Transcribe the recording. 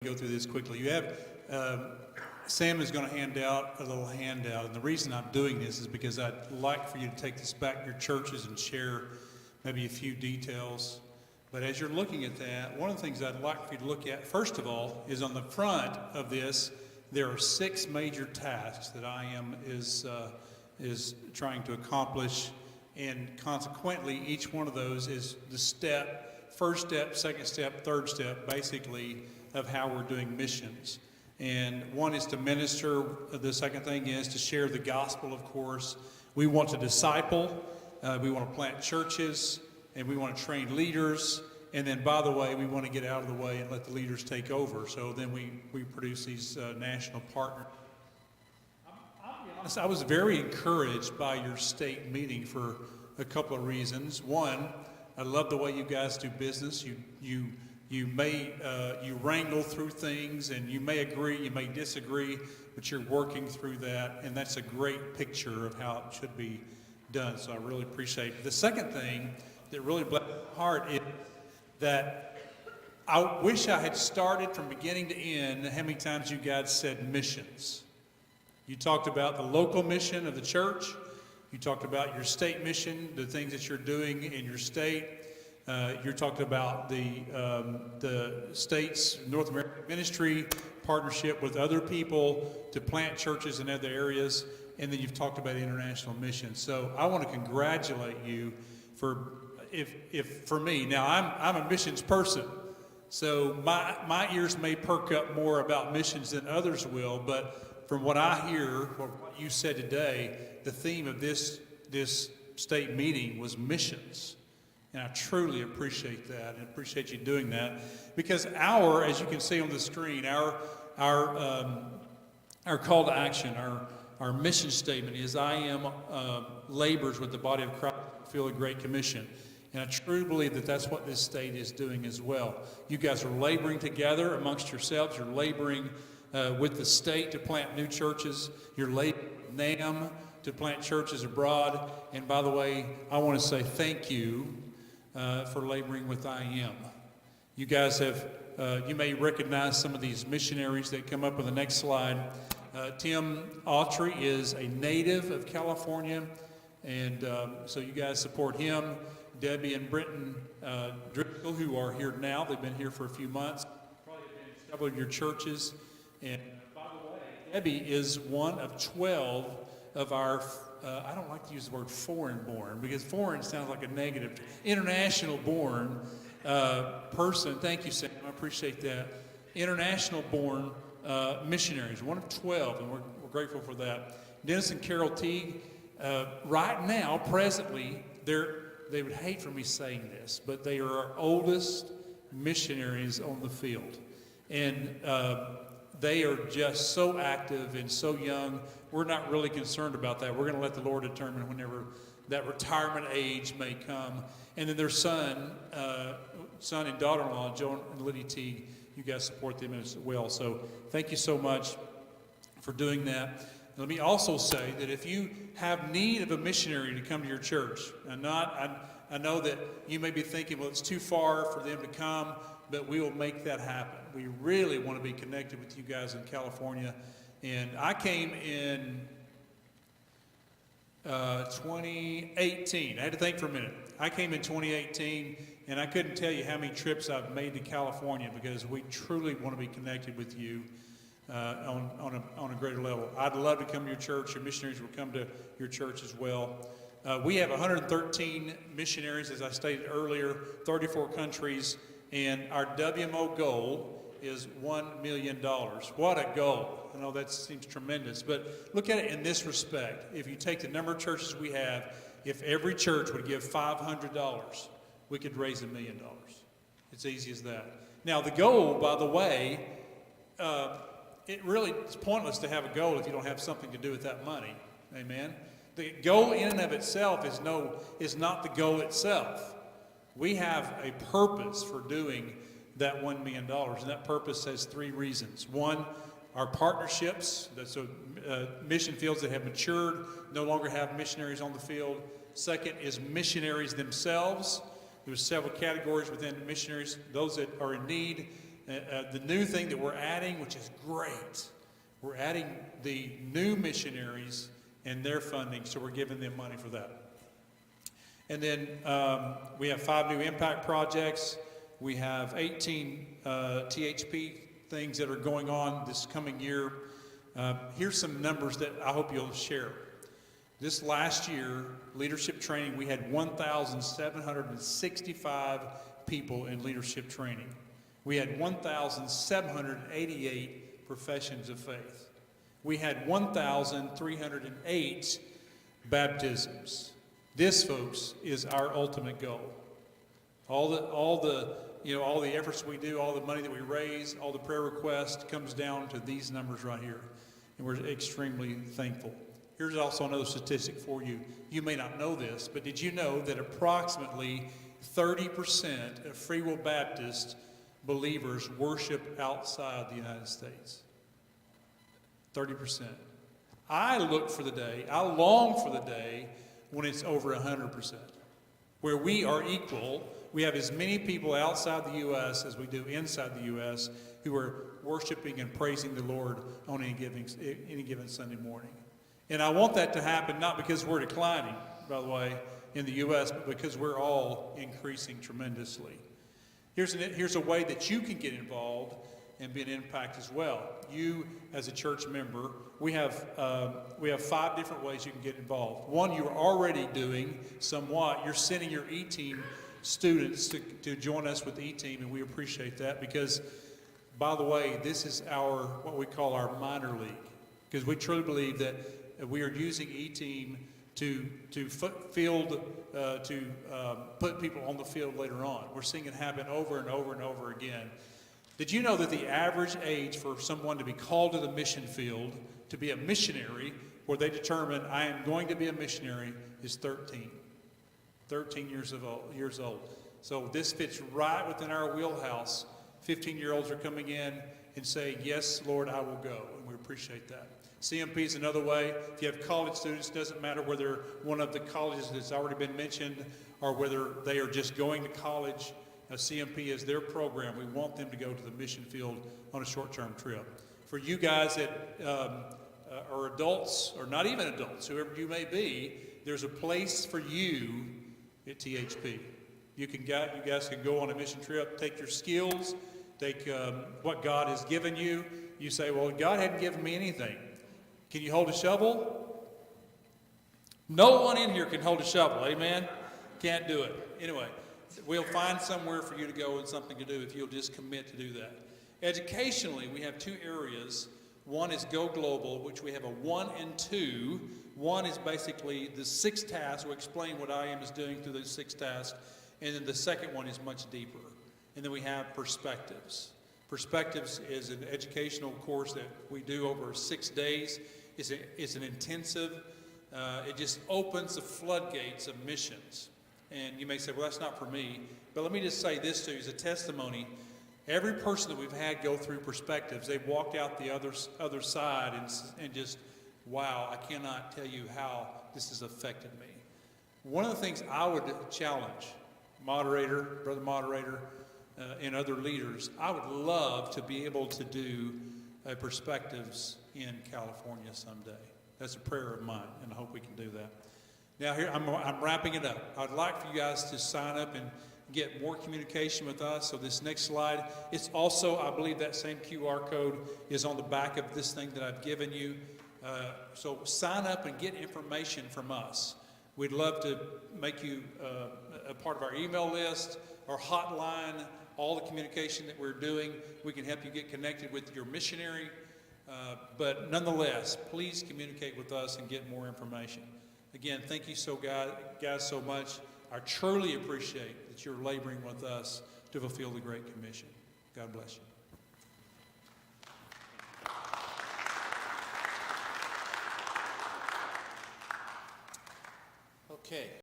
Go through this quickly. You have Sam is going to hand out a little handout, and the reason I'm doing this is because I'd like for you to take this back to your churches and share maybe a few details. But as you're looking at that, one of the things I'd like for you to look at, first of all, is on the front of this, there are 6 major tasks that IM is trying to accomplish, and consequently, each one of those is the step, first step, second step, third step, basically, of how we're doing missions. And one is to minister. The second thing is to share the gospel, of course. We want to disciple. We want to plant churches. And we want to train leaders. And then, by the way, we want to get out of the way and let the leaders take over. So then we produce these national partners. I'll be honest, I was very encouraged by your state meeting for a couple of reasons. One, I love the way you guys do business. You may wrangle through things, and you may agree, you may disagree, but you're working through that, and that's a great picture of how it should be done. So I really appreciate it. The second thing that really blessed my heart is that I wish I had started from beginning to end how many times you guys said missions. You talked about the local mission of the church. You talked about your state mission, the things that you're doing in your state. You're talking about the state's North American ministry partnership with other people to plant churches in other areas, and then you've talked about international missions. So I want to congratulate you for for me. Now I'm a missions person, so my ears may perk up more about missions than others will. But from what I hear, what you said today, the theme of this state meeting was missions. And I truly appreciate that and appreciate you doing that, because as you can see on the screen, our call to action, our mission statement is IM labors with the body of Christ to fulfill a great commission. And I truly believe that that's what this state is doing as well. You guys are laboring together amongst yourselves. You're laboring with the state to plant new churches. You're laboring with NAM to plant churches abroad. And by the way, I want to say thank you for laboring with IM. You guys have, you may recognize some of these missionaries that come up on the next slide. Tim Autry is a native of California, and so you guys support him. Debbie and Brenton Driscoll, who are here now, they've been here for a few months, probably been in several of your churches. And by the way, Debbie is one of 12 of our I don't like to use the word foreign-born, because foreign sounds like a negative. International-born person. Thank you, Sam. I appreciate that. International-born missionaries, one of 12, and we're grateful for that. Dennis and Carol Teague, right now, presently, they would hate for me saying this, but they are our oldest missionaries on the field. And they are just so active and so young. We're not really concerned about that. We're going to let the Lord determine whenever that retirement age may come. And then their son and daughter-in-law, Joan and Lydia Teague, you guys support them as well. So thank you so much for doing that. Let me also say that if you have need of a missionary to come to your church, I know that you may be thinking, well, it's too far for them to come, but we will make that happen. We really want to be connected with you guys in California. And I came in 2018. I had to think for a minute. I came in 2018, and I couldn't tell you how many trips I've made to California, because we truly want to be connected with you on a greater level. I'd love to come to your church. Your missionaries will come to your church as well. We have 113 missionaries, as I stated earlier, 34 countries, and our WMO goal is $1 million. What a goal. I know that seems tremendous, but look at it in this respect. If you take the number of churches we have, if every church would give $500, we could raise $1 million. It's easy as that. Now, the goal, by the way, it really is pointless to have a goal if you don't have something to do with that money. Amen? The goal in and of itself is not the goal itself. We have a purpose for doing that $1 million, and that purpose has 3 reasons. One, our partnerships, so mission fields that have matured, no longer have missionaries on the field. Second is missionaries themselves. There's several categories within missionaries, those that are in need, The new thing that we're adding, which is great, we're adding the new missionaries and their funding, so we're giving them money for that. And then we have 5 new impact projects. We have 18 THP things that are going on this coming year. Here's some numbers that I hope you'll share. This last year, leadership training, we had 1,765 people in leadership training. We had 1,788 professions of faith. We had 1,308 baptisms. This, folks, is our ultimate goal. All the efforts we do, all the money that we raise, all the prayer requests comes down to these numbers right here. And we're extremely thankful. Here's also another statistic for you. You may not know this, but did you know that approximately 30% of Free Will Baptist believers worship outside the United States? 30%. I long for the day when it's over 100%, where we are equal. We have as many people outside the U.S. as we do inside the U.S. who are worshiping and praising the Lord on any given Sunday morning. And I want that to happen not because we're declining, by the way, in the U.S., but because we're all increasing tremendously. Here's a way that you can get involved and be an impact as well. You, as a church member, we have 5 different ways you can get involved. One, you're already doing somewhat. You're sending your E-team students to join us with E-team, and we appreciate that because, by the way, this is what we call our minor league, because we truly believe that we are using E-team to put people on the field later on. We're seeing it happen over and over and over again. Did you know that the average age for someone to be called to the mission field, to be a missionary, where they determine I am going to be a missionary, is 13 years old. So this fits right within our wheelhouse. 15-year-olds are coming in and saying, yes, Lord, I will go, and we appreciate that. CMP is another way. If you have college students, it doesn't matter whether one of the colleges that's already been mentioned or whether they are just going to college. CMP is their program. We want them to go to the mission field on a short-term trip. For you guys that are adults, or not even adults, whoever you may be, there's a place for you at THP. You guys can go on a mission trip, take your skills, take what God has given you. You say, well, God hadn't given me anything. Can you hold a shovel? No one in here can hold a shovel, amen? Can't do it. Anyway, we'll find somewhere for you to go and something to do if you'll just commit to do that. Educationally, we have 2 areas. One is Go Global, which we have a 1 and 2. 1 is basically the 6 tasks. We'll explain what I am is doing through those 6 tasks. And then the second one is much deeper. And then we have Perspectives. Perspectives is an educational course that we do over 6 days. It's an intensive. It just opens the floodgates of missions. And you may say, well, that's not for me. But let me just say this to you as a testimony. Every person that we've had go through Perspectives, they've walked out the other side and just, wow, I cannot tell you how this has affected me. One of the things I would challenge, brother moderator, and other leaders, I would love to be able to do Perspectives in California someday. That's a prayer of mine, and I hope we can do that. Now here, I'm wrapping it up. I'd like for you guys to sign up and get more communication with us. So this next slide, it's also, I believe that same QR code is on the back of this thing that I've given you. So sign up and get information from us. We'd love to make you a part of our email list, our hotline, all the communication that we're doing. We can help you get connected with your missionary. But nonetheless, please communicate with us and get more information. Again, thank you guys so much. I truly appreciate that you're laboring with us to fulfill the Great Commission. God bless you. Okay.